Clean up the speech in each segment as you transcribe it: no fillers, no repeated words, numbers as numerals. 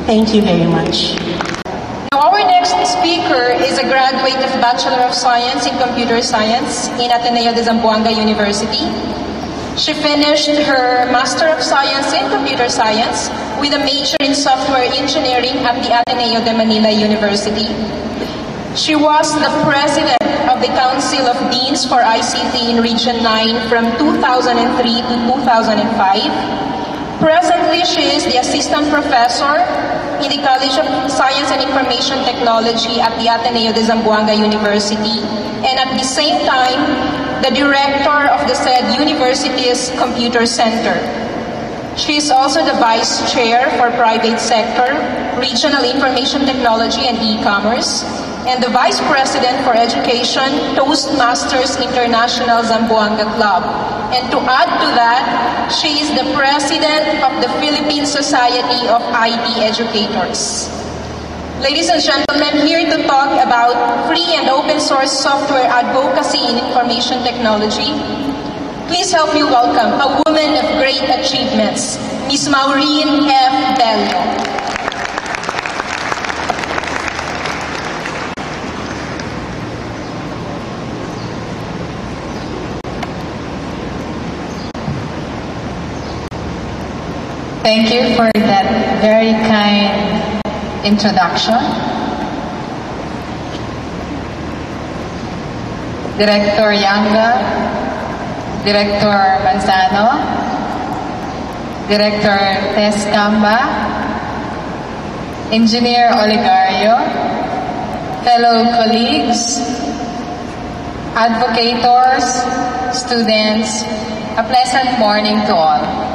Thank you very much. Now, our next speaker is a graduate of Bachelor of Science in Computer Science in Ateneo de Zamboanga University. She finished her Master of Science in Computer Science with a major in Software Engineering at the Ateneo de Manila University. She was the president of the Council of Deans for ICT in Region 9 from 2003 to 2005. Presently, she is the assistant professor in the College of Science and Information Technology at the Ateneo de Zamboanga University, and at the same time, the director of the said university's Computer Center. She is also the vice chair for Private Sector, Regional Information Technology and E-Commerce, and the vice president for Education, Toastmasters International Zamboanga Club. And to add to that, she is the president of the Philippine Society of IT Educators. Ladies and gentlemen, here to talk about free and open source software advocacy in information technology, please help me welcome a woman of great achievements, Ms. Maureen Bello. Thank you for that very kind introduction. Director Yanga, Director Manzano, Director Teresa Camba, Engineer Olegario, fellow colleagues, advocators, students, a pleasant morning to all.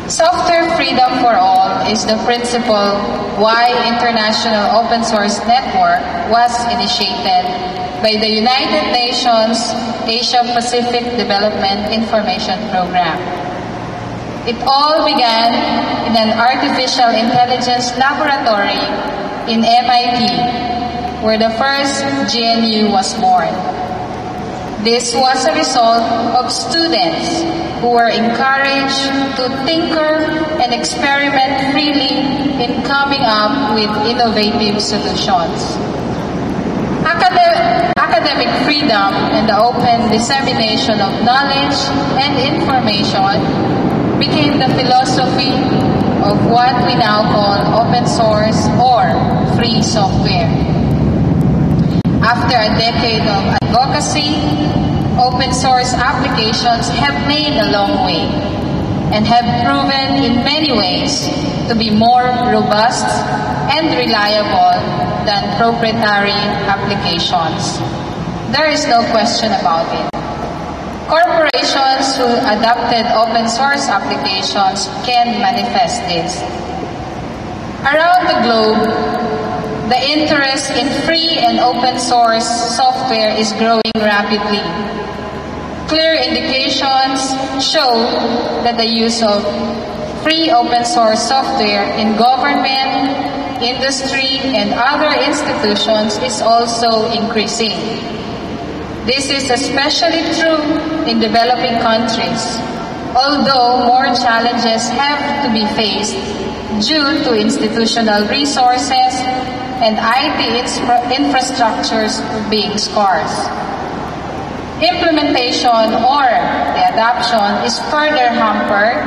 Software freedom for all is the principle why International Open Source Network was initiated by the United Nations Asia-Pacific Development Information Program. It all began in an artificial intelligence laboratory in MIT, where the first GNU was born. This was a result of students who were encouraged to tinker and experiment freely in coming up with innovative solutions. Academic freedom and the open dissemination of knowledge and information became the philosophy of what we now call open source or free software. After a decade of advocacy, open source applications have made a long way and have proven in many ways to be more robust and reliable than proprietary applications. There is no question about it. Corporations who adopted open source applications can manifest this. Around the globe, the interest in free and open source software is growing rapidly. Clear indications show that the use of free open source software in government, industry, and other institutions is also increasing. This is especially true in developing countries, although more challenges have to be faced due to institutional resources and IT infrastructures being scarce. Implementation or the adoption is further hampered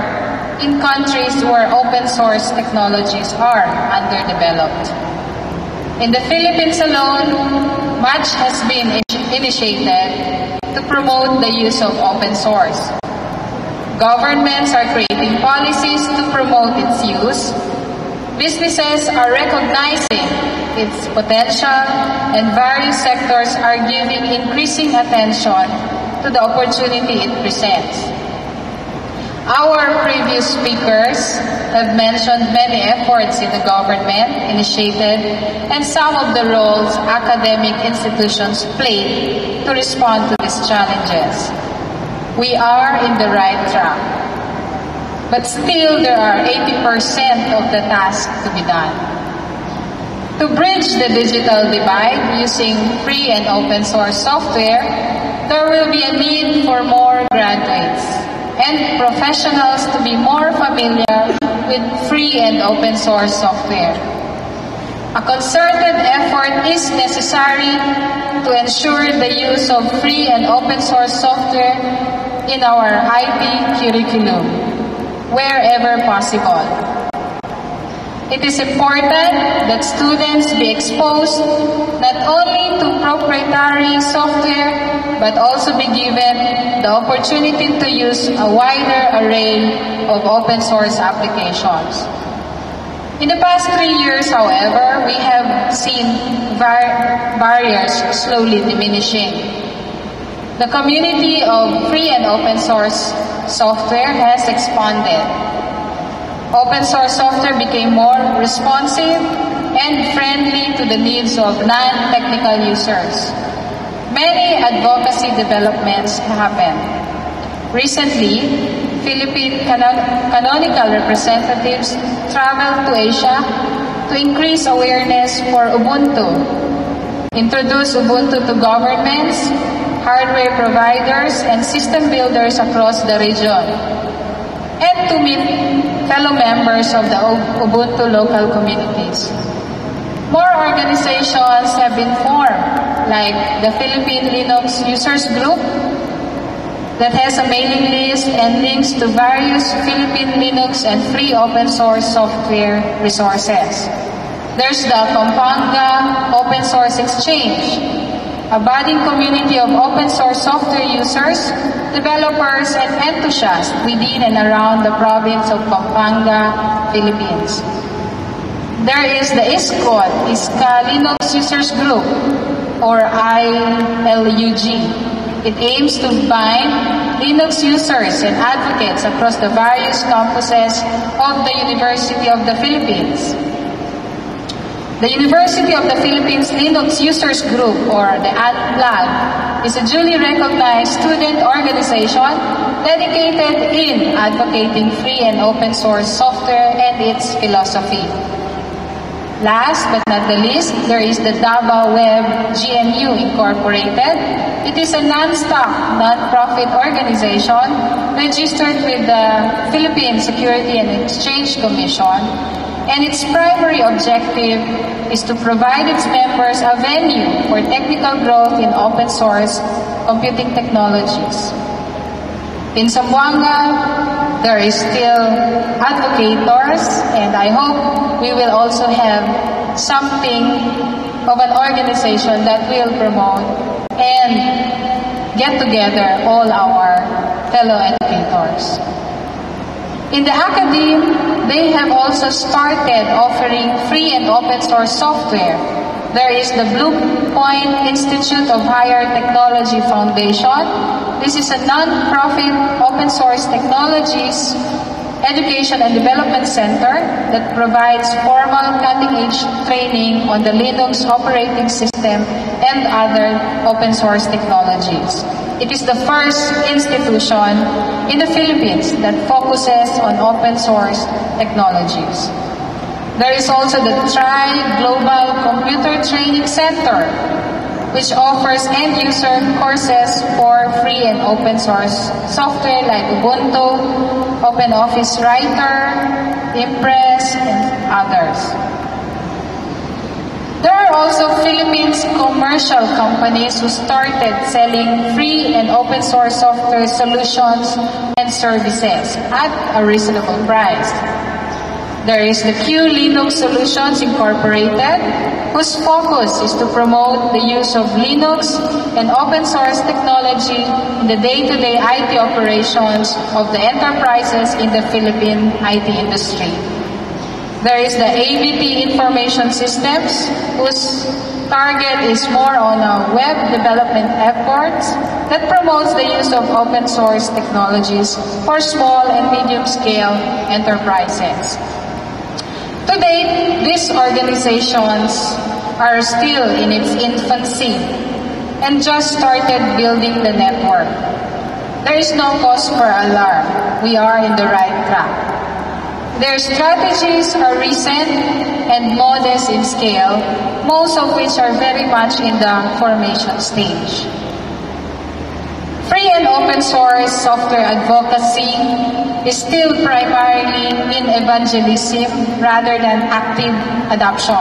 in countries where open source technologies are underdeveloped. In the Philippines alone, much has been initiated to promote the use of open source. Governments are creating policies to promote its use. Businesses are recognizing its potential, and various sectors are giving increasing attention to the opportunity it presents. Our previous speakers have mentioned many efforts in the government initiated and some of the roles academic institutions played to respond to these challenges. We are in the right track, but still there are 80% of the task to be done. To bridge the digital divide using free and open source software, there will be a need for more graduates and professionals to be more familiar with free and open source software. A concerted effort is necessary to ensure the use of free and open source software in our IT curriculum, wherever possible. It is important that students be exposed not only to proprietary software, but also be given the opportunity to use a wider array of open source applications. In the past 3 years, however, we have seen barriers slowly diminishing. The community of free and open source software has expanded. Open source software became more responsive and friendly to the needs of non-technical users. Many advocacy developments happened. Recently, Philippine canonical representatives traveled to Asia to increase awareness for Ubuntu, introduce Ubuntu to governments, hardware providers, and system builders across the region, and to meet fellow members of the Ubuntu local communities. More organizations have been formed, like the Philippine Linux Users Group, that has a mailing list and links to various Philippine Linux and free open source software resources. There's the Pampanga Open Source Exchange, a budding community of open source software users, developers, and enthusiasts within and around the province of Pampanga, Philippines. There is the ISCA Linux Users Group, or ILUG. It aims to bind Linux users and advocates across the various campuses of the University of the Philippines. The University of the Philippines Linux Users Group, or the UNPLUG, is a duly recognized student organization dedicated in advocating free and open source software and its philosophy. Last but not the least, there is the Davao Web GNU Incorporated. It is a non-stock, non-profit organization registered with the Philippine Security and Exchange Commission, and its primary objective is to provide its members a venue for technical growth in open source computing technologies. In Zamboanga, there is still advocators, and I hope we will also have something of an organization that will promote and get together all our fellow educators. In the academe, they have also started offering free and open source software. There is the Blue Point Institute of Higher Technology Foundation. This is a non-profit open source technologies education and development center that provides formal cutting-edge training on the Linux operating system and other open source technologies. It is the first institution in the Philippines that focuses on open source technologies. There is also the TRI Global Computer Training Center, which offers end-user courses for free and open source software like Ubuntu, OpenOffice Writer, Impress, and others. There are also Philippines commercial companies who started selling free and open source software solutions and services at a reasonable price. There is the Q Linux Solutions Incorporated, whose focus is to promote the use of Linux and open source technology in the day-to-day IT operations of the enterprises in the Philippine IT industry. There is the AVT Information Systems, whose target is more on web development efforts that promotes the use of open source technologies for small and medium-scale enterprises. To date, these organizations are still in its infancy and just started building the network. There is no cause for alarm. We are in the right track. Their strategies are recent and modest in scale, most of which are very much in the formation stage. Free and open source software advocacy is still primarily in evangelism rather than active adoption.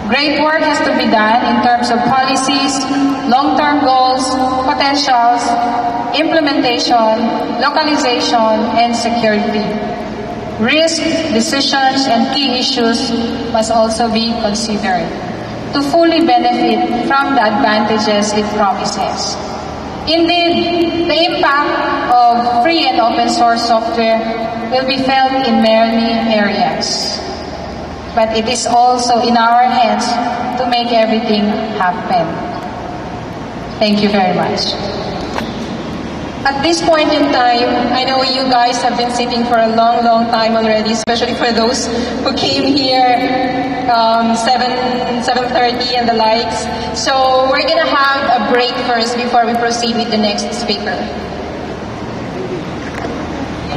Great work has to be done in terms of policies, long-term goals, potentials, implementation, localization, and security. Risk, decisions, and key issues must also be considered to fully benefit from the advantages it promises. Indeed, the impact of free and open source software will be felt in many areas. But it is also in our hands to make everything happen. Thank you very much. At this point in time, I know you guys have been sitting for a long, long time already, especially for those who came here 7:30 and the likes. So we're gonna have a break first before we proceed with the next speaker.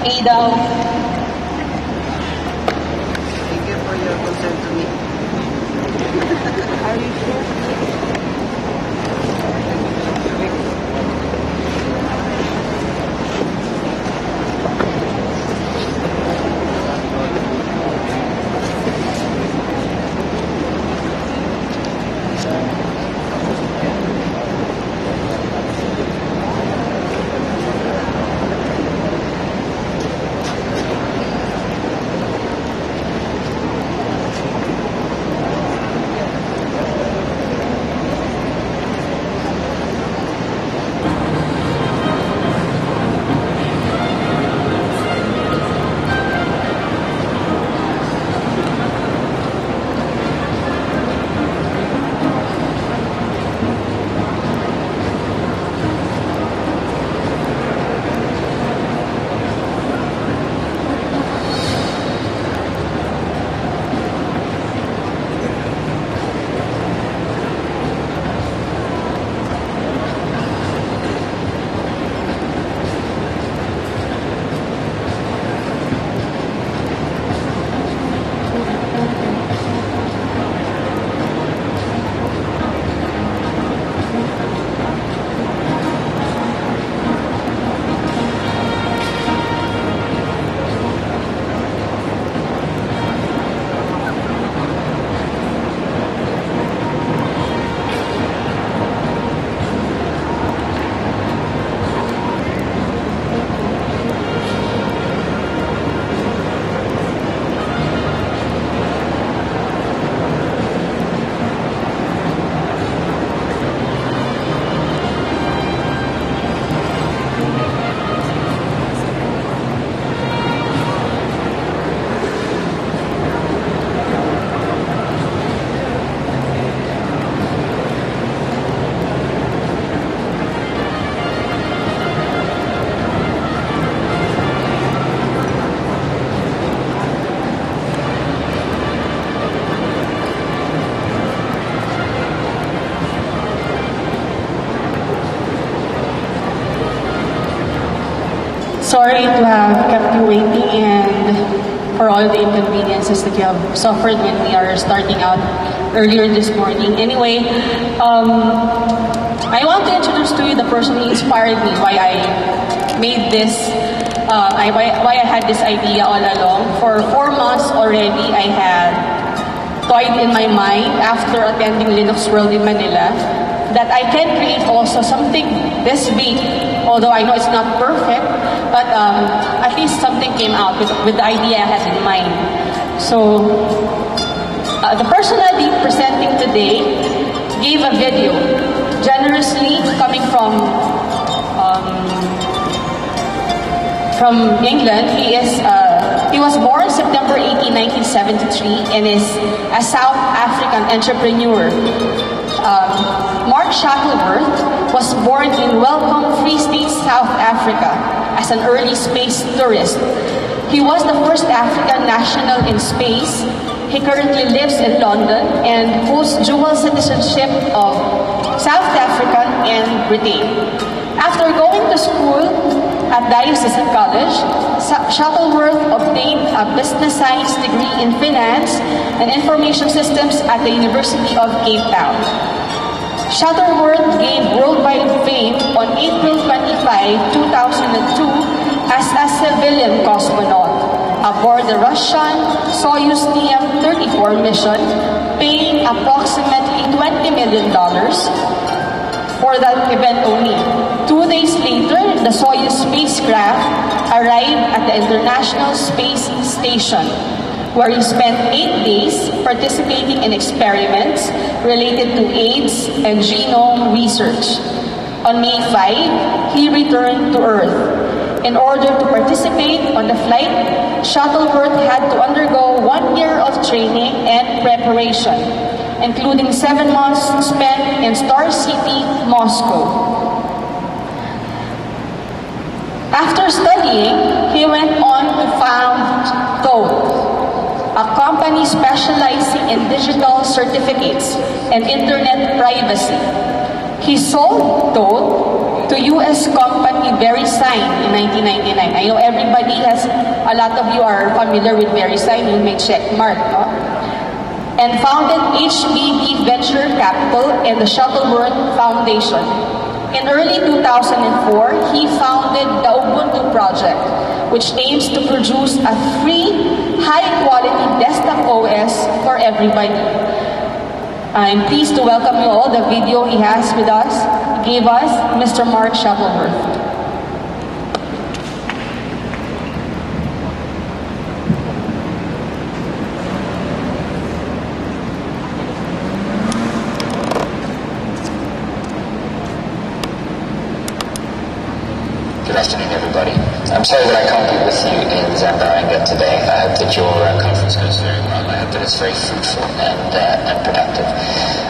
Ada. Thank you for your consent to me. Are you sure? Sorry to have kept you waiting and for all the inconveniences that you have suffered when we are starting out earlier this morning. Anyway, I want to introduce to you the person who inspired me, why I made this, why I had this idea all along. For 4 months already, I had toyed in my mind after attending Linux World in Manila that I can create also something this big, although I know it's not perfect, but at least something came out with the idea I had in mind. So, the person I'll be presenting today gave a video, generously coming from England. He was born September 18, 1973 and is a South African entrepreneur. Mark Shuttleworth was born in Welcome Free State, South Africa as an early space tourist. He was the first African national in space. He currently lives in London and holds dual citizenship of South Africa and Britain. After going to school at Diocesan College, Shuttleworth obtained a business science degree in finance and information systems at the University of Cape Town. Shuttleworth gained worldwide fame on April 25, 2002 as a civilian cosmonaut aboard the Russian Soyuz TM-34 mission, paying approximately $20 million for that event only. 2 days later, the Soyuz spacecraft arrived at the International Space Station, where he spent 8 days participating in experiments related to AIDS and genome research. On May 5, he returned to Earth. In order to participate on the flight, Shuttleworth had to undergo 1 year of training and preparation, including 7 months spent in Star City, Moscow. After studying, he went on to found Toad, a company specializing in digital certificates and internet privacy. He sold Toad to U.S. company VeriSign in 1999. I know everybody has, a lot of you are familiar with VeriSign, you may check mark, no? And founded HBD Venture Capital and the Shuttleworth Foundation. In early 2004, he founded the Ubuntu Project, which aims to produce a free, high-quality desktop OS for everybody. I'm pleased to welcome you all. The video he has with us, he gave us, Mr. Mark Shuttleworth. Good afternoon, everybody. I'm sorry that I can't be with you in Zamboanga today. I hope that your conference goes very well. I hope that it's very fruitful and productive.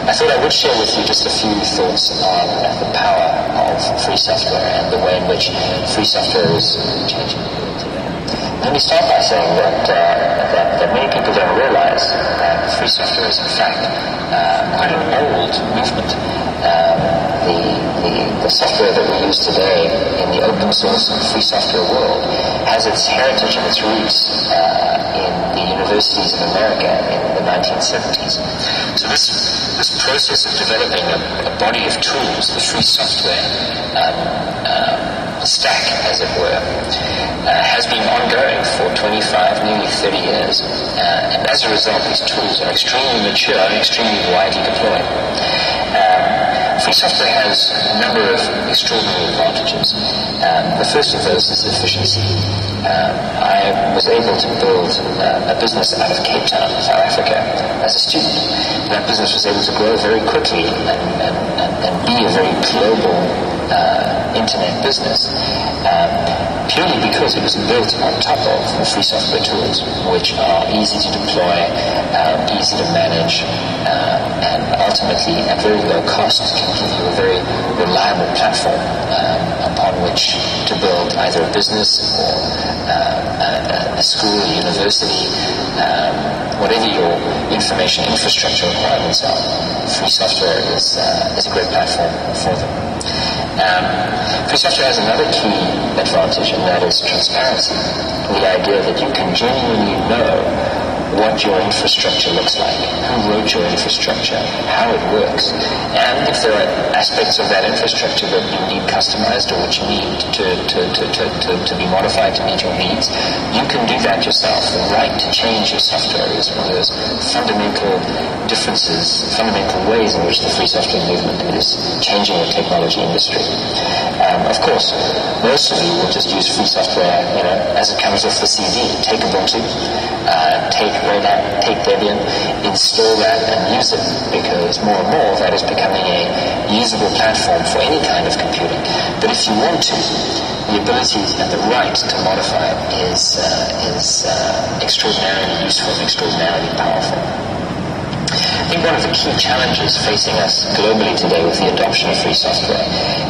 I thought I would share with you just a few thoughts on the power of free software and the way in which free software is changing the world today. Let me start by saying that many people don't realize that free software is in fact quite an old movement. The software that we use today in the open source and free software world has its heritage and its roots in the universities of America in the 1970s. So this process of developing a body of tools, the free software stack, as it were, has been ongoing for 25, nearly 30 years. And as a result, these tools are extremely mature and extremely widely deployed. Free software has a number of extraordinary advantages. The first of those is efficiency. I was able to build a business out of Cape Town, South Africa, as a student. That business was able to grow very quickly and be a very global internet business, purely because it was built on top of the free software tools, which are easy to deploy, easy to manage, and ultimately at very low cost can give you a very reliable platform upon which to build either a business or a school, a university, whatever your information infrastructure requirements are. Free software is a great platform for them. Free software has another key advantage, and that is transparency. The idea that you can genuinely know what your infrastructure looks like, who wrote your infrastructure, how it works, and if there are aspects of that infrastructure that you need customized or which you need to be modified to meet your needs, you can do that yourself. The right to change your software is one of those fundamental differences, fundamental ways in which the free software movement is changing the technology industry. Of course, most of you will just use free software, as it comes off the CD. Take Ubuntu, take Red Hat, take Debian, install that and use it, because more and more that is becoming a usable platform for any kind of computing. But if you want to, the ability and the right to modify it is extraordinarily useful and extraordinarily powerful. I think one of the key challenges facing us globally today with the adoption of free software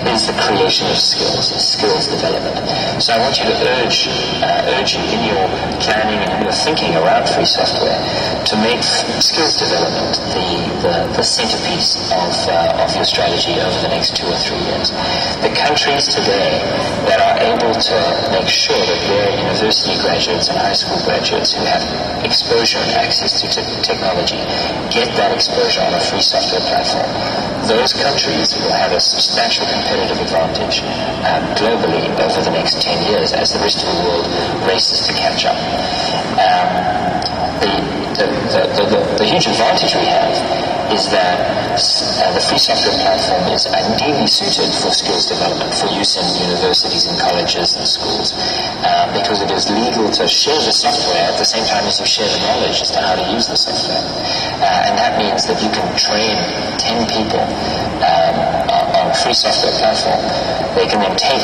is the creation of skills and skills development. So I want you to urge you in your planning and in your thinking around free software to make skills development the centerpiece of your strategy over the next 2 or 3 years. The countries today that are able to make sure that their university graduates and high school graduates who have exposure and access to technology get that exposure on a free software platform, those countries will have a substantial competitive advantage globally over the next 10 years as the rest of the world races to catch up. The huge advantage we have is that the free software platform is ideally suited for skills development, for use in universities and colleges and schools, because it is legal to share the software at the same time as you share the knowledge as to how to use the software. And that means that you can train 10 people on a free software platform. They can then take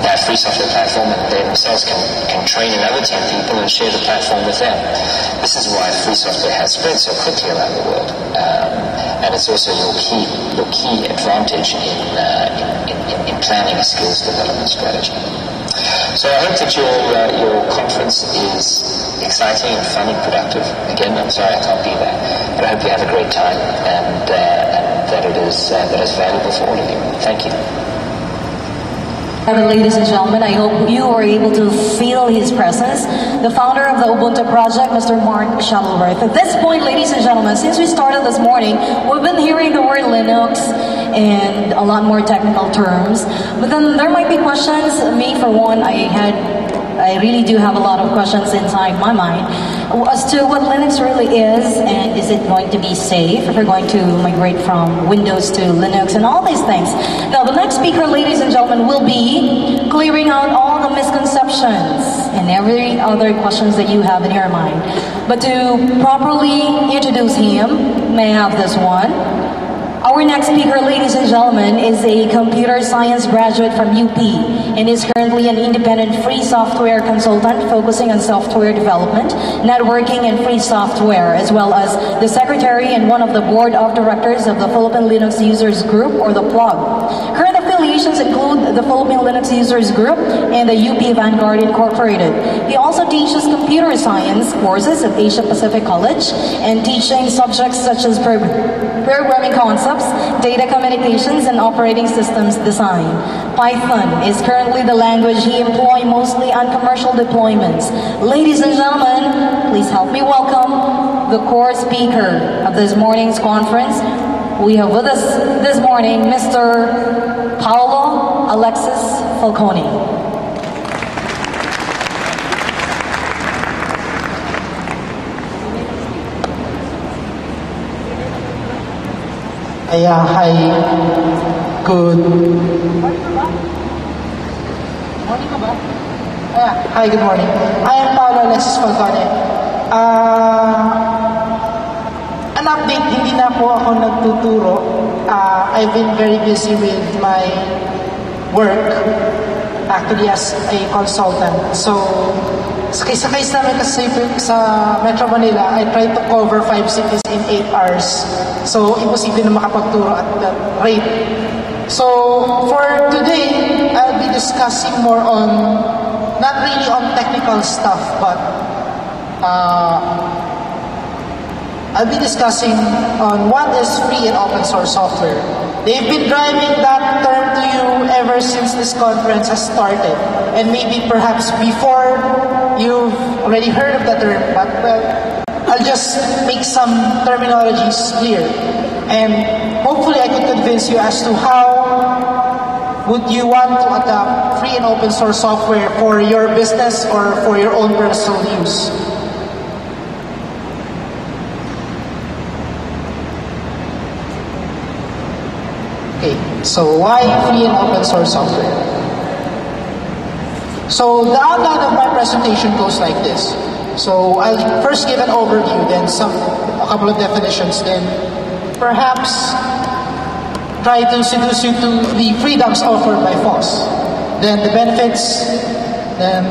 that free software platform and they themselves can train another 10 people and share the platform with them. This is why free software has spread so quickly around the world. And it's also your key advantage in planning a skills development strategy. So I hope that your conference is exciting and fun and productive. Again, I'm sorry I can't be there, but I hope you have a great time and that it is valuable for all of you. Thank you. Ladies and gentlemen, I hope you were able to feel his presence. The founder of the Ubuntu project, Mr. Mark Shuttleworth. At this point, ladies and gentlemen, since we started this morning, we've been hearing the word Linux and a lot more technical terms. But then there might be questions. Me, for one, I really do have a lot of questions inside my mind as to what Linux really is, and is it going to be safe if we're going to migrate from Windows to Linux and all these things. Now, the next speaker, ladies and gentlemen, will be clearing out all the misconceptions and every other questions that you have in your mind. But to properly introduce him, may I have this one? Our next speaker, ladies and gentlemen, is a computer science graduate from UP and is currently an independent free software consultant focusing on software development, networking, and free software, as well as the secretary and one of the board of directors of the Philippine Linux Users Group, or the PLUG. Current affiliations include the Philippine Linux Users Group and the UP Vanguard Incorporated. He also teaches computer science courses at Asia Pacific College and teaching subjects such as programming concepts, data communications, and operating systems design. Python is currently the language he employs mostly on commercial deployments. Ladies and gentlemen, please help me welcome the core speaker of this morning's conference. We have with us this morning Mr. Paolo Alexis Falcone. Hi, good morning. I am Paolo Alexis Falcone. An update, hindi na po ako nagtuturo. I've been very busy with my work, actually as a consultant. So, sa case namin kasi sa Metro Manila, I try to cover 5 cities in 8 hours. So, imposible na makapagturo at that rate. So, for today, I'll be discussing more on, not really on technical stuff, but I'll be discussing on what is free and open source software. They've been driving that term to you ever since this conference has started. And maybe perhaps before you've already heard of the term, but I'll just make some terminologies clear. And hopefully I could convince you as to how would you want to adopt free and open source software for your business or for your own personal use. Okay, so why free and open source software? So the outline of my presentation goes like this. So I'll first give an overview, then a couple of definitions, then perhaps try to seduce you to the freedoms offered by Foss. Then the benefits, then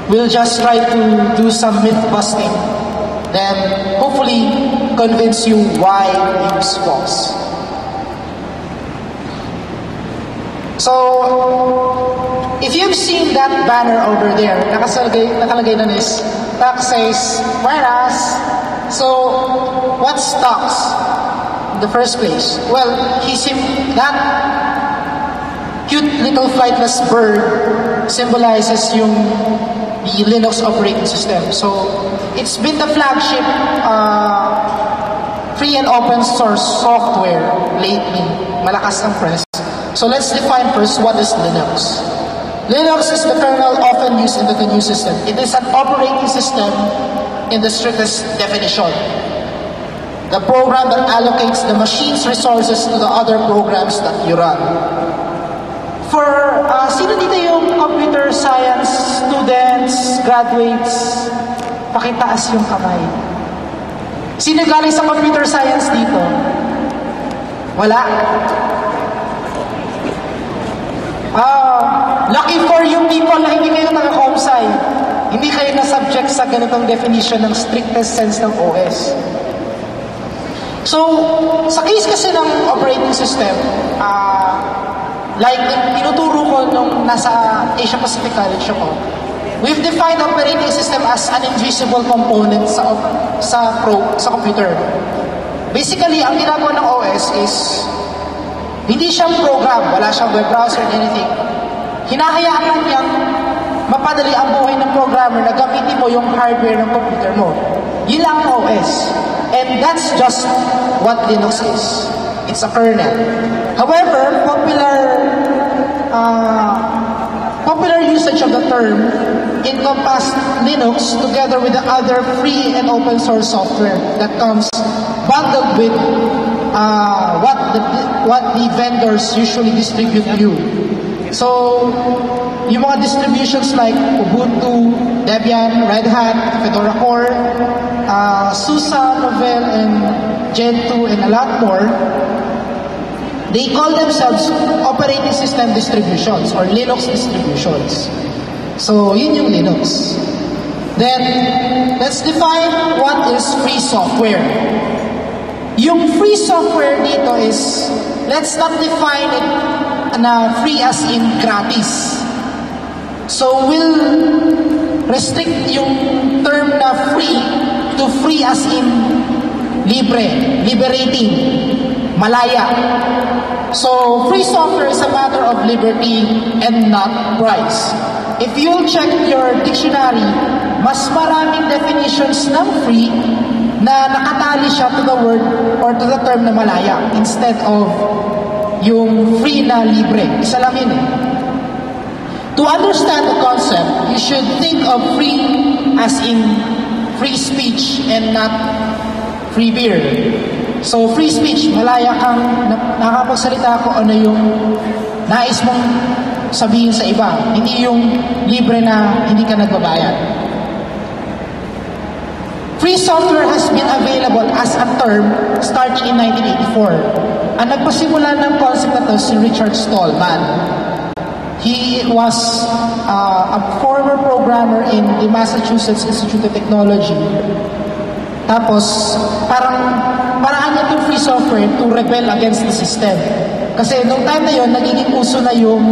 we'll just try to do some myth busting. Then hopefully convince you why use Foss. So, if you've seen that banner over there, nakalagay na is taxes, whereas, so what's tax in the first place? Well, that cute little flightless bird symbolizes the Linux operating system. So, it's been the flagship free and open source software lately. Malakas ang press. So let's define first what is Linux. Linux is the kernel often used in the GNU system. It is an operating system in the strictest definition. The program that allocates the machine's resources to the other programs that you run. For sino dito yung computer science students, graduates, pakitaas yung kamay. Sino galing sa computer science dito? Wala? Lucky for you people na hindi kayo taga-comsci. Hindi kayo na-subject sa ganitong definition ng strictest sense ng OS. So, sa case kasi ng operating system, like tinuturo ko nung nasa Asia Pacific College ako, we've defined operating system as an invisible component sa computer. Basically, ang ginagawa ng OS is hindi siyang program, wala siyang web browser, anything. Hinahayaan lang niyang mapadali ang buhay ng programmer na gamitin mo yung hardware ng computer mo. Yun lang ang OS. And that's just what Linux is. It's a kernel. However, popular usage of the term encompassed Linux together with the other free and open source software that comes bundled with what the vendors usually distribute to you. So, yung mga distributions like Ubuntu, Debian, Red Hat, Fedora Core, SUSE, Novell, and Gentoo, and a lot more, they call themselves operating system distributions or Linux distributions. So, yun yung Linux. Then, let's define what is free software. Yung free software dito is, let's not define it na free as in gratis. So, we'll restrict yung term na free to free as in libre, liberating, malaya. So, free software is a matter of liberty and not price. If you'll check your dictionary, mas maraming definitions ng free na nakatali siya to the word or to the term na malaya instead of yung free na libre. Isa lang yun eh. To understand the concept, you should think of free as in free speech and not free beer. So, free speech, malaya kang nakapagsalita ko ano yung nais mong sabihin sa iba. Hindi yung libre na hindi ka nagbabayad. Free software has been available as a term starting in 1984. Ang nagpasimula ng concept na to si Richard Stallman. He was a former programmer in the Massachusetts Institute of Technology. Tapos, paraan niya itong free software to rebel against the system. Kasi nung time na yun, nagiging uso na yung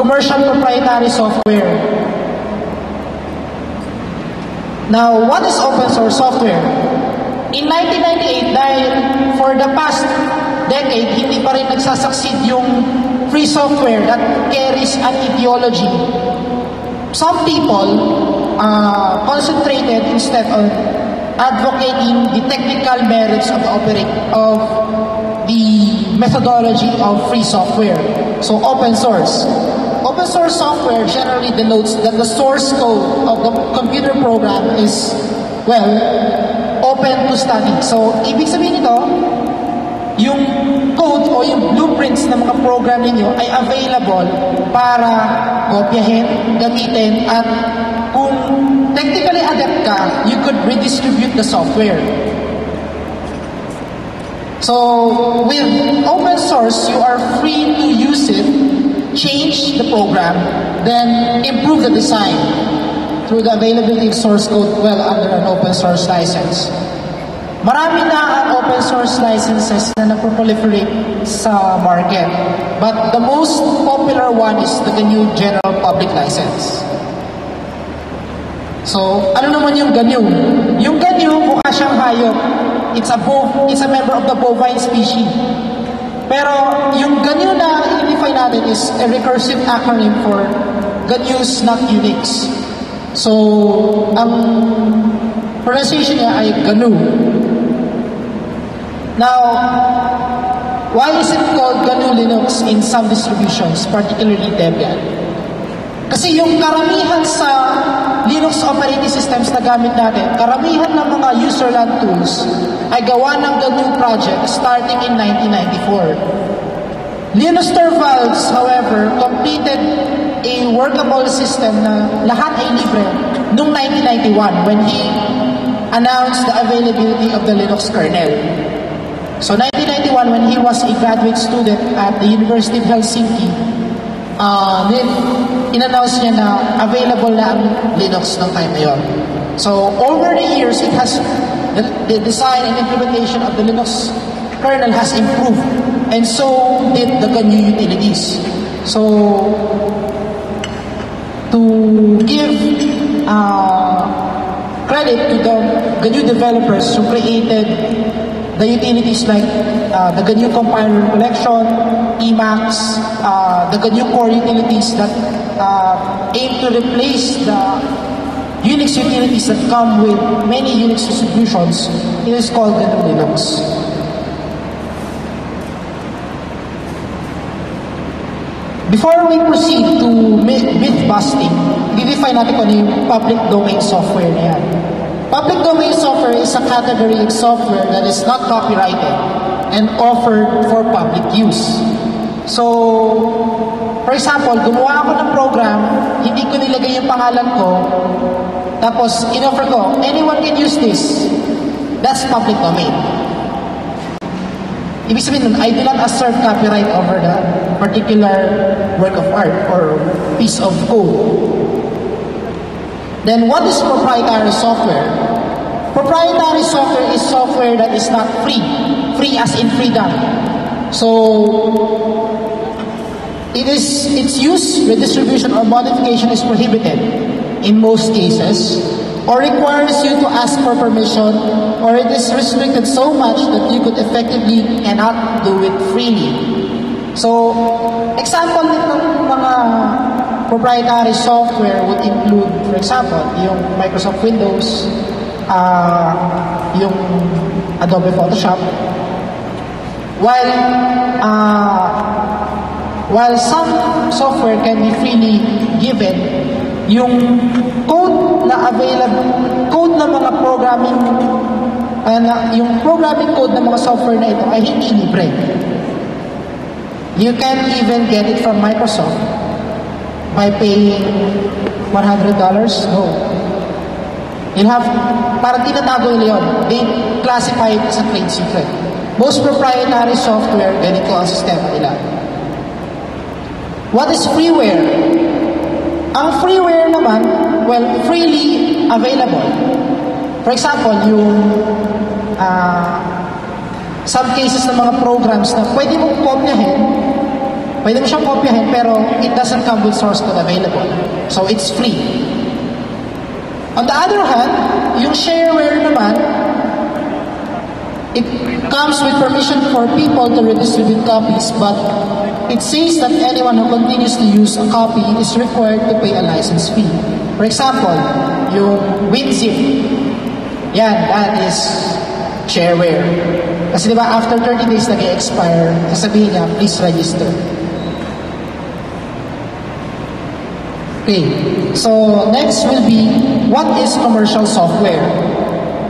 commercial proprietary software. Now, what is open source software? In 1998, dahil for the past decade, hindi pa rin nagsasucceed yung free software that carries an ideology. Some people concentrated instead on advocating the technical merits of the methodology of free software. So, open source. Open source software generally denotes that the source code of the computer program is, well, open to study. So, ibig sabihin nito, yung code o yung blueprints ng mga program ninyo ay available para kopyahin, gamitin, at kung technically adept ka, you could redistribute the software. So, with open source, you are free to use it, change the program, then improve the design through the availability of source code well under an open source license. Marami na ang open source licenses na nagpo-proliferate sa market. But the most popular one is the GNU General Public License. So, ano naman yung GNU? Yung GNU, mukha siyang hayop. It's a member of the bovine species. Pero yung GNU na i-define natin is a recursive acronym for GNU's not Unix. So, ang pronunciation niya ay GNU. Now, why is it called GNU Linux in some distributions, particularly Debian? Kasi yung karamihan sa Linux operating systems na gamit natin, karamihan ng mga userland tools ay gawa ng GNU project starting in 1994. Linus Torvalds, however, completed a workable system na lahat ay libre noong 1991 when he announced the availability of the Linux kernel. So 1991, when he was a graduate student at the University of Helsinki, then in-announce niya na available na ang Linux ng time na yun. So over the years, it has the design and implementation of the Linux kernel has improved, and so did the GNU utilities. So to give credit to the GNU developers who created the utilities like the GNU compiler collection, Emacs, the GNU core utilities that aim to replace the Unix utilities that come with many Unix distributions. It is called GNU Linux. Before we proceed to myth busting, i-define natin kung ano yung public domain software na yan. Public domain software is a category of software that is not copyrighted and offered for public use. So, for example, gumawa ako ng program, hindi ko nilagay yung pangalan ko, tapos in-offer ko, anyone can use this. That's public domain. Ibig sabihin nun, I do not assert copyright over the particular work of art or piece of code. Then what is proprietary software? Proprietary software is software that is not free. Free as in freedom. So its use, redistribution, or modification is prohibited in most cases, or requires you to ask for permission, or it is restricted so much that you could effectively cannot do it freely. So, example nitong mga proprietary software would include, for example, yung Microsoft Windows, yung Adobe Photoshop. While some software can be freely given, yung code na available, code ng mga programming, yung programming code ng mga software na ito ay hindi libre. You can even get it from Microsoft by paying $100. No. You'll have, parang tinatago nila yun. They classify it as a trade secret. Most proprietary software, ganito ang sistema nila. What is freeware? Ang freeware naman, well, freely available. For example, yung some cases ng mga programs na pwede mo siyang kopyahin, pero it doesn't come with source code available. So it's free. On the other hand, yung shareware naman, it comes with permission for people to redistribute copies, but it says that anyone who continues to use a copy is required to pay a license fee. For example, yung WinZip, yan, that is shareware. Kasi diba, after 30 days nag-expire, sasabihin niya, please register. Okay, so next will be, what is commercial software?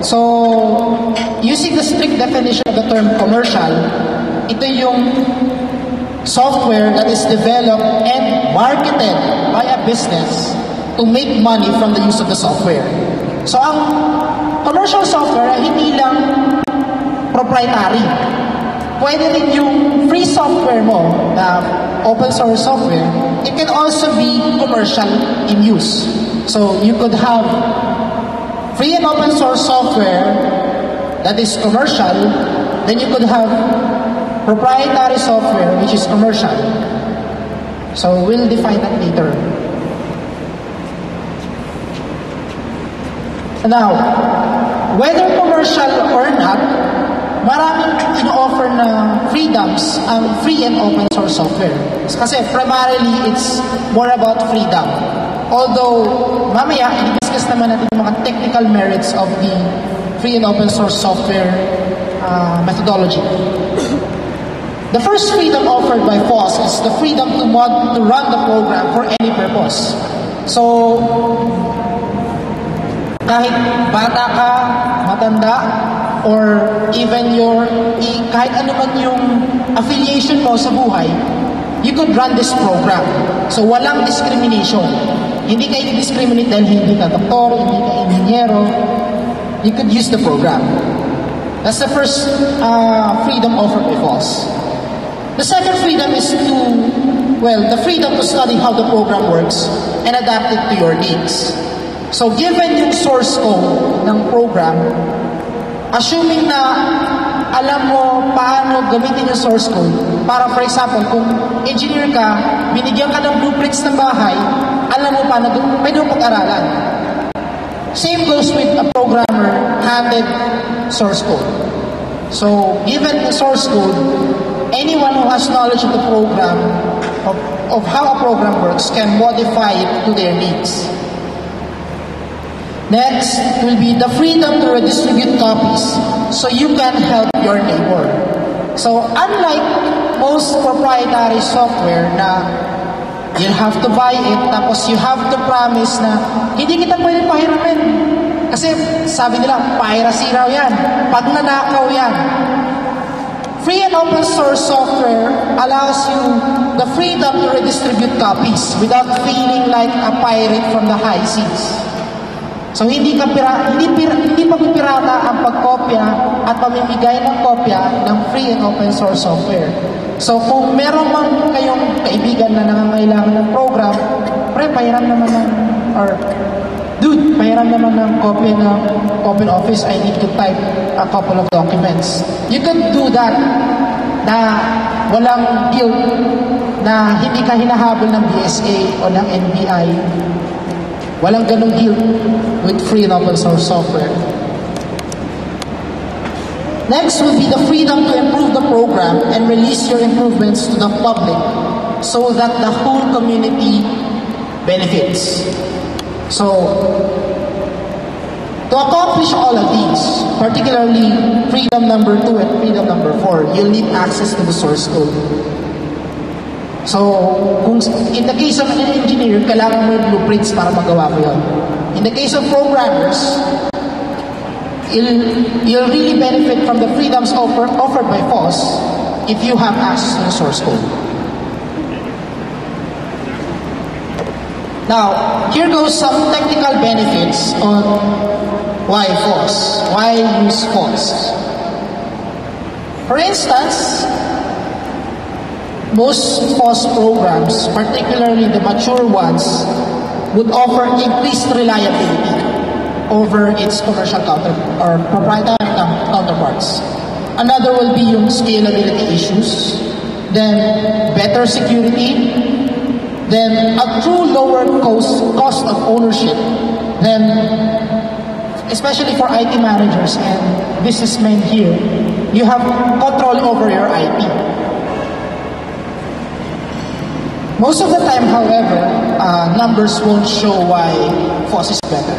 So, using the strict definition of the term commercial, ito yung software that is developed and marketed by a business to make money from the use of the software. So, ang commercial software ay hindi lang proprietary. Pwede rin yung free software mo, na open source software, it can also be commercial in use. So, you could have free and open source software that is commercial, then you could have proprietary software which is commercial. So, we'll define that later. Now, whether commercial or not, maraming in-offer na freedoms ang free and open source software. Kasi primarily, it's more about freedom. Although, mamaya, i-discuss naman natin yung mga technical merits of the free and open source software methodology. The first freedom offered by Foss is the freedom to run the program for any purpose. So, kahit bata ka, matanda, or even kahit ano man yung affiliation mo sa buhay, you could run this program. So, walang discrimination. Hindi ka i-discriminate dahil hindi ka doktor, hindi ka inhinyero. You could use the program. That's the first freedom offered by Foss. The second freedom is the freedom to study how the program works and adapt it to your needs. So, given yung source code ng program, assuming na alam mo paano gamitin yung source code, para for example, kung engineer ka, binigyan ka ng blueprints ng bahay, alam mo paano pwede mo pag-aralan. Same goes with a programmer handed source code. So, given the source code, anyone who has knowledge of the program, of how a program works, can modify it to their needs. Next will be the freedom to redistribute copies so you can help your neighbor. So, unlike most proprietary software na you have to buy it, tapos you have to promise na hindi kita pwede pahiramin. Kasi sabi nila, piracy raw yan. Pag nanakaw yan. Free and open source software allows you the freedom to redistribute copies without feeling like a pirate from the high seas. So hindi pagpipirata ang pagkopya at pamimigay ng kopya ng free and open source software. So kung meron man kayong kaibigan na nangangailangan ng program, pahiram naman pahiram naman ng copy ng Open Office, I need to type a couple of documents. You can do that na walang guilt, na hindi ka hinahabol ng DSA o ng NBI. Walang ganung guilt with free and open source software. Next will be the freedom to improve the program and release your improvements to the public so that the whole community benefits. So, to accomplish all of these, particularly freedom number 2 and freedom number 4, you'll need access to the source code. So, in the case of an engineer, kailangan mo yung blueprints para magawa mo yun. In the case of programmers, you'll really benefit from the freedoms offered by Foss if you have access to the source code. Now, here goes some technical benefits on why Foss, why use Foss. For instance, most Foss programs, particularly the mature ones, would offer increased reliability over its commercial or proprietary counterparts. Another will be yung scalability issues, then better security, then a true lower cost of ownership, then especially for IT managers and businessmen here, you have control over your IP. Most of the time, however, numbers won't show why Foss is better.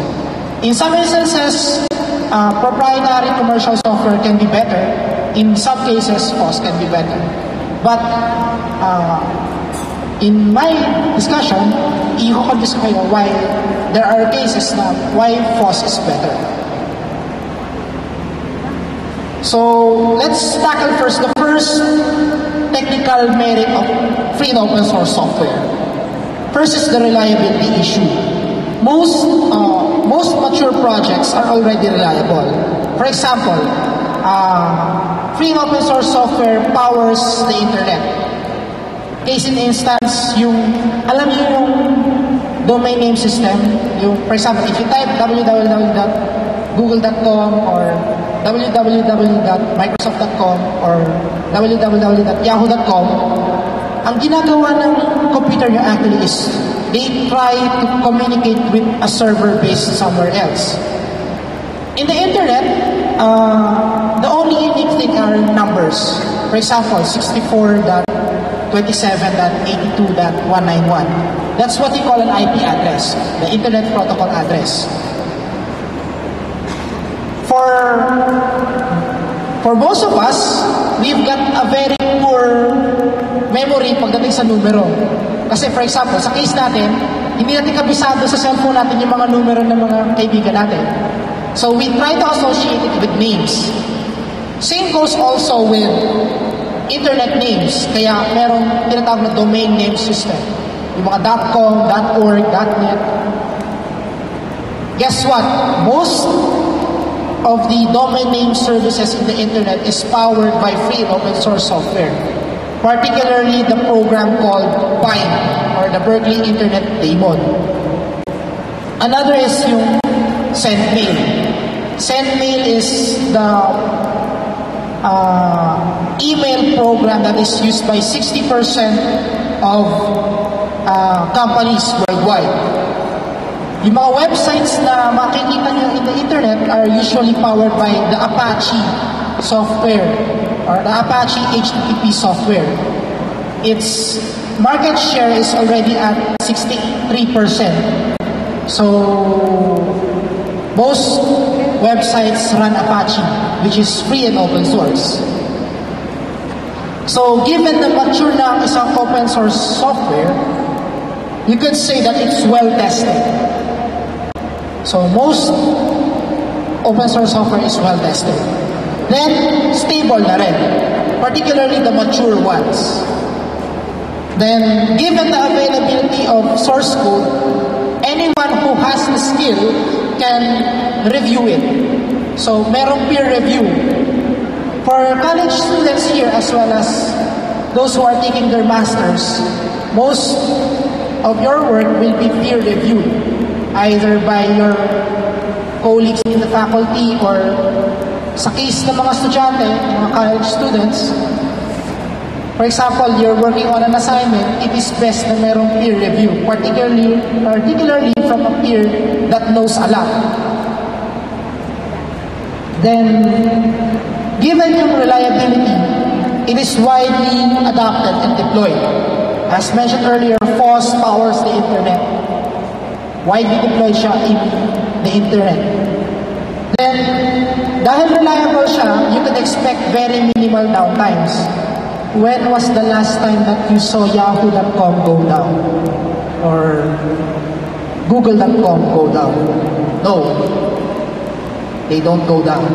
In some instances, proprietary commercial software can be better. In some cases, Foss can be better. But in my discussion, i-confuse ko kayo why there are cases na why Foss is better. So, let's tackle first the first technical merit of free and open source software. First is the reliability issue. Most mature projects are already reliable. For example, free and open source software powers the internet. Case in instance, alam niyo yung domain name system, for example, if you type www.google.com or www.microsoft.com or www.yahoo.com, ang ginagawa ng computer nyo actually is they try to communicate with a server based somewhere else. In the internet, the only unique thing are numbers. For example, 64.27.82.191. That's what we call an IP address, the Internet Protocol address. For most of us, we've got a very poor memory pagdating sa numero. Kasi for example, sa case natin, hindi natin kabisado sa cellphone natin yung mga numero ng mga kaibigan natin. So we try to associate it with names. Same goes also with internet names. Kaya merong tinatawag na domain name system. Yung mga .com, .org, .net. Guess what? Most of the domain name services in the internet is powered by free and open source software. Particularly the program called BIND, or the Berkeley Internet Daemon. Another is yung SendMail. SendMail is the email program that is used by 60% of companies worldwide. Yung mga websites na makikita nyo in the internet are usually powered by the Apache software or the Apache HTTP software. Its market share is already at 63%. So most websites run Apache, which is free and open source. So given the mature na ang isang open source software, you could say that it's well tested. So most open source software is well tested. Then stable na rin, particularly the mature ones. Then given the availability of source code, anyone who has the skill can review it. So merong peer review. For college students here as well as those who are taking their masters, most of your work will be peer reviewed, either by your colleagues in the faculty or sa case ng mga estudyante, mga college students. For example, you're working on an assignment, it is best na merong peer review, particularly from a peer that knows a lot. Then, given yung reliability, it is widely adopted and deployed. As mentioned earlier, Foss powers the internet. Widely deployed siya in the internet. Then, dahil reliable siya, you can expect very minimal downtimes. When was the last time that you saw Yahoo.com go down? Or Google.com go down? No. They don't go down.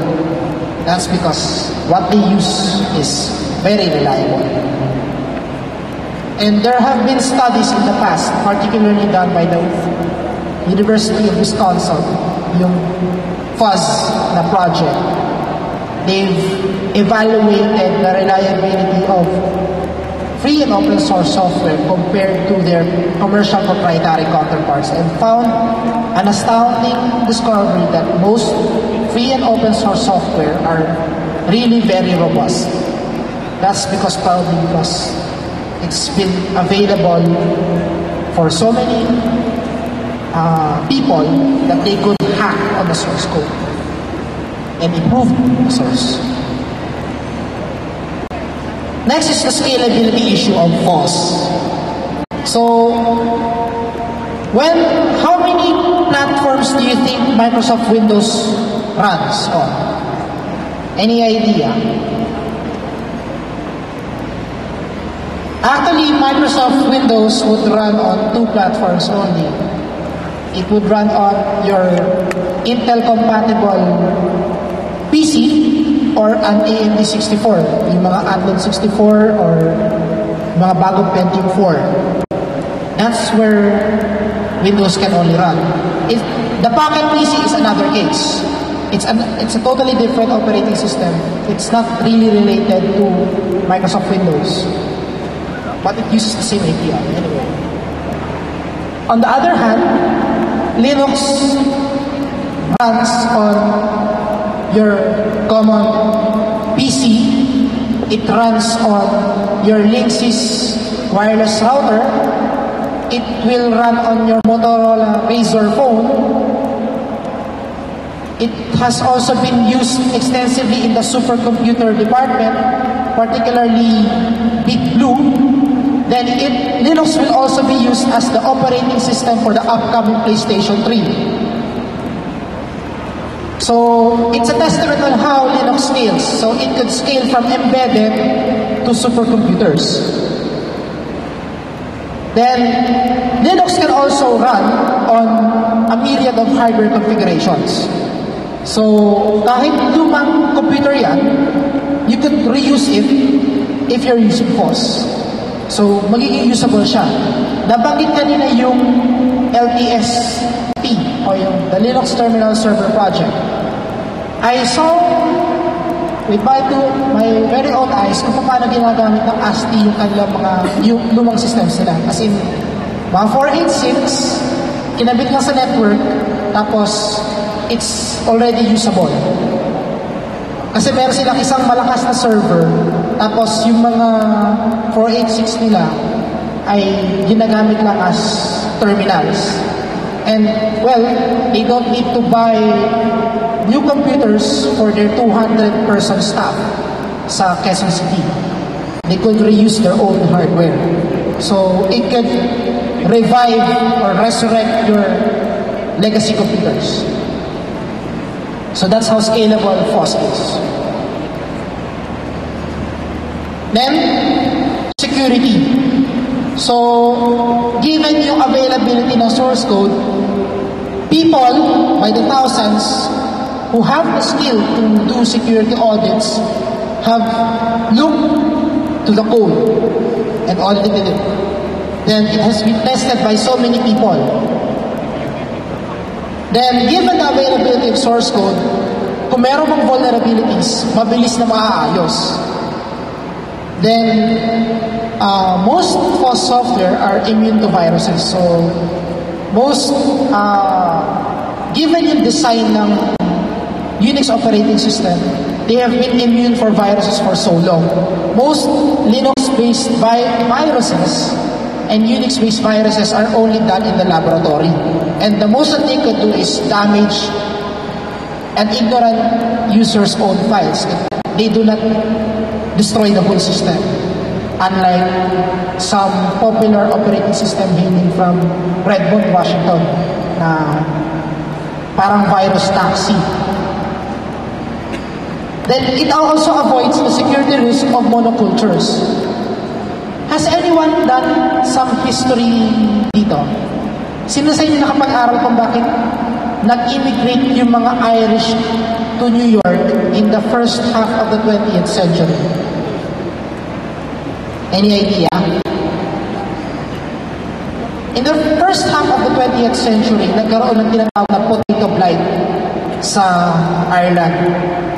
That's because what they use is very reliable. And there have been studies in the past, particularly done by the University of Wisconsin, yung Foss na project. They've evaluated the reliability of free and open source software compared to their commercial proprietary counterparts and found an astounding discovery that most free and open source software are really very robust. That's probably because it's been available for so many people that they could hack on the source code and improve the source. Next is the scalability issue of Foss. So, how many platforms do you think Microsoft Windows runs on? Any idea? Actually, Microsoft Windows would run on 2 platforms only. It would run on your Intel-compatible PC or an AMD 64, yung mga Athlon 64 or mga bagong Pentium 4. That's where Windows can only run. The Pocket PC is another case. It's a totally different operating system. It's not really related to Microsoft Windows, but it uses the same API anyway. On the other hand, Linux runs on your common PC. It runs on your Linksys wireless router. It will run on your Motorola Razr phone. It has also been used extensively in the supercomputer department, particularly Big Blue. Then Linux will also be used as the operating system for the upcoming PlayStation 3. So it's a testament on how Linux scales. So it could scale from embedded to supercomputers. Then Linux can also run on a myriad of hardware configurations. So kahit lumang computer yan, you could reuse it if you're using Foss. So magiging usable siya. Nabanggit kanina yung LTSP o yung the Linux Terminal Server Project. I saw with my very own eyes kung paano ginagamit ng ASTI yung kanilang yung lumang systems nila. As in, mga 486, kinabit lang sa network, tapos it's already usable. Kasi meron silang isang malakas na server, tapos yung mga 486 nila ay ginagamit lang as terminals. And, well, they don't need to buy new computers for their 200-person staff sa Quezon City. They could reuse their own hardware. So, it could revive or resurrect your legacy computers. So, that's how scalable Foss is. Then, security. So, given yung availability ng source code, people, by the thousands, who have the skill to do security audits have looked to the code and audited it. Then it has been tested by so many people. Then, given the availability of source code, kung meron mong vulnerabilities, mabilis na maaayos. Then, most Foss software are immune to viruses. So, most, given yung design ng Unix operating system, they have been immune for viruses for so long. Most Linux-based viruses and Unix-based viruses are only done in the laboratory. And the most that they could do is damage an ignorant user's own files. They do not destroy the whole system. Unlike some popular operating system hailing from Redmond, Washington, na parang virus taxi. Then it also avoids the security risk of monocultures. Has anyone done some history dito? Sino sa inyo nakapag-aral kung bakit nag-immigrate yung mga Irish to New York in the first half of the 20th century? Any idea? In the first half of the 20th century, nagkaroon ng tinatawag na potato blight sa Ireland.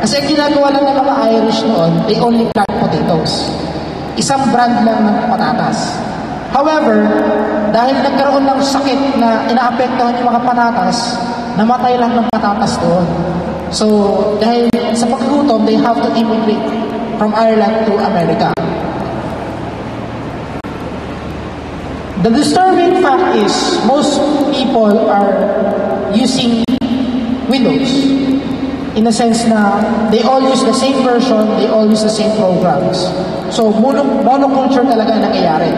Kasi ang ginagawa lang ng mga Irish noon, they only plant potatoes. Isang brand lang ng patatas. However, dahil nagkaroon ng sakit na inaapektuhan yung mga patatas, namatay lang ng patatas doon. So, dahil sa paggutom, they have to immigrate from Ireland to America. The disturbing fact is, most people are using Windows. In a sense na, they all use the same version, they all use the same programs. So, monoculture talaga nangyayari.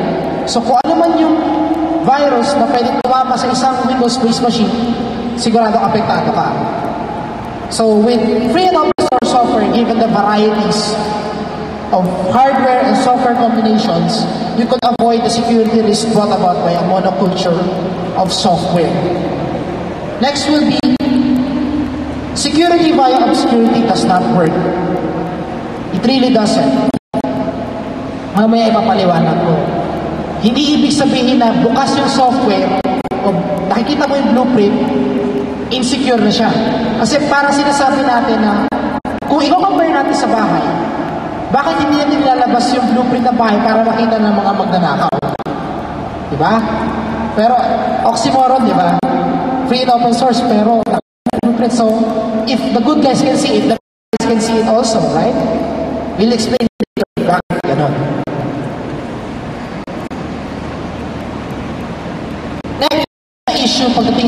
So, kung ano man yung virus na pwedeng tumama sa isang Windows-based machine, sigurado apektado ka. So, with free and open source software, given the varieties of hardware and software combinations, you could avoid the security risk brought about by a monoculture of software. Next will be, security via obscurity does not work. It really doesn't. Mamaya ipapaliwanag ko. Hindi ibig sabihin na bukas yung software o nakikita mo yung blueprint, insecure na siya. Kasi parang sinasabi natin na kung i-compare natin sa bahay, bakit hindi natin nilalabas yung blueprint ng bahay para makita ng mga magnanakaw? Diba? Pero oxymoron, diba? Free and open source, pero blueprint. So, if the good guys can see it, the bad guys can see it also, right? We'll explain later bakit ganon. Next issue pagdating